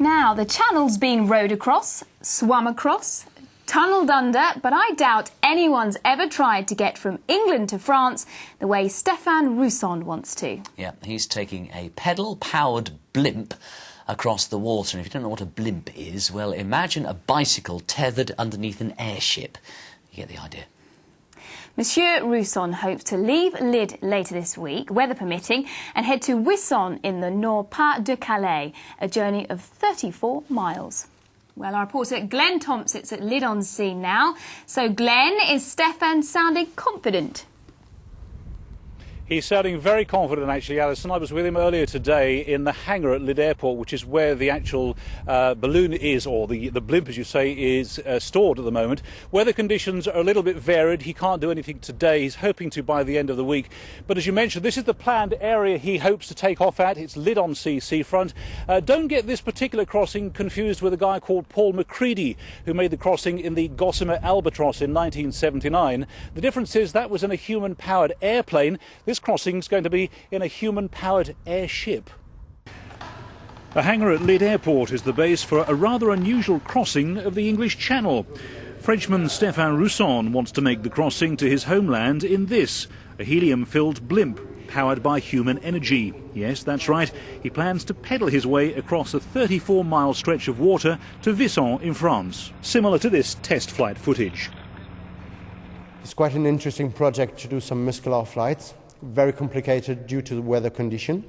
Now, the Channel's been rowed across, swum across, tunnelled under, but I doubt anyone's ever tried to get from England to France the way Stéphane Wissant wants to. Yeah, he's taking a pedal-powered blimp across the water. And if you don't know what a blimp is, well, imagine a bicycle tethered underneath an airship. You get the idea. Monsieur Wissant hopes to leave Lydd later this week, weather permitting, and head to Wissant in the Nord-Pas-de-Calais, a journey of 34 miles. Well, our reporter Glenn Thompson's at Lydd on scene now. So, Glenn, is Stéphane sounding confident? He's sounding very confident, actually, Alison. I was with him earlier today in the hangar at Lydd Airport, which is where the actual balloon is, or the blimp, as you say, is stored at the moment. Weather conditions are a little bit varied. He can't do anything today. He's hoping to by the end of the week. But as you mentioned, this is the planned area he hopes to take off at. It's Lydd-on-Sea seafront. Don't get this particular crossing confused with a guy called Paul Macready, who made the crossing in the Gossamer Albatross in 1979. The difference is that was in a human-powered airplane. This crossing is going to be in a human-powered airship. A hangar at Lydd Airport is the base for a rather unusual crossing of the English Channel. Frenchman Stéphane Wissant wants to make the crossing to his homeland in this, a helium-filled blimp powered by human energy. Yes, that's right, he plans to pedal his way across a 34-mile stretch of water to Wissant in France, similar to this test flight footage. It's quite an interesting project to do some muscular flights. Very complicated due to the weather condition.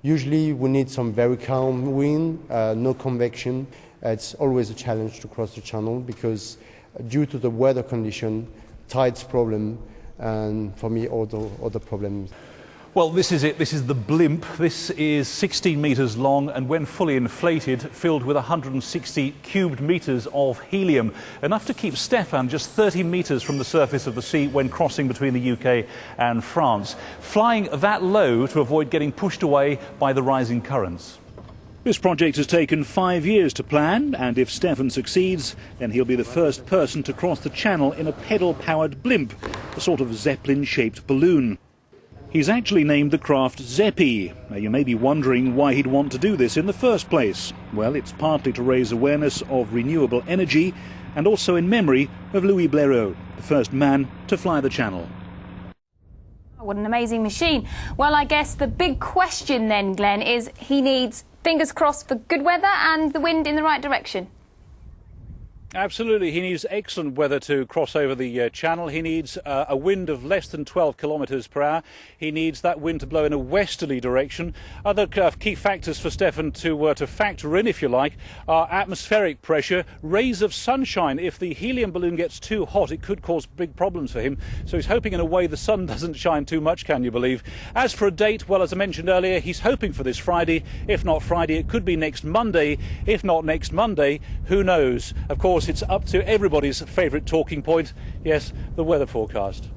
Usually we need some very calm wind, no convection. It's always a challenge to cross the channel because due to the weather condition, tides problem, and for me other problems. Well, this is it. This is the blimp. This is 16 metres long and when fully inflated, filled with 160 cubed metres of helium, enough to keep Stéphane just 30 metres from the surface of the sea when crossing between the UK and France, flying that low to avoid getting pushed away by the rising currents. This project has taken 5 years to plan, and if Stéphane succeeds, then he'll be the first person to cross the channel in a pedal-powered blimp, a sort of Zeppelin-shaped balloon. He's actually named the craft Zeppi. Now, you may be wondering why he'd want to do this in the first place. Well, it's partly to raise awareness of renewable energy and also in memory of Louis Blériot, the first man to fly the channel. What an amazing machine. Well, I guess the big question then, Glenn, is he needs, fingers crossed, for good weather and the wind in the right direction. Absolutely. He needs excellent weather to cross over the channel. He needs a wind of less than 12 kilometres per hour. He needs that wind to blow in a westerly direction. Other key factors for Stéphane to factor in, if you like, are atmospheric pressure, rays of sunshine. If the helium balloon gets too hot, it could cause big problems for him. So he's hoping in a way the sun doesn't shine too much, can you believe? As for a date, well, as I mentioned earlier, he's hoping for this Friday. If not Friday, it could be next Monday. If not next Monday, who knows? Of course, it's up to everybody's favourite talking point, yes, the weather forecast.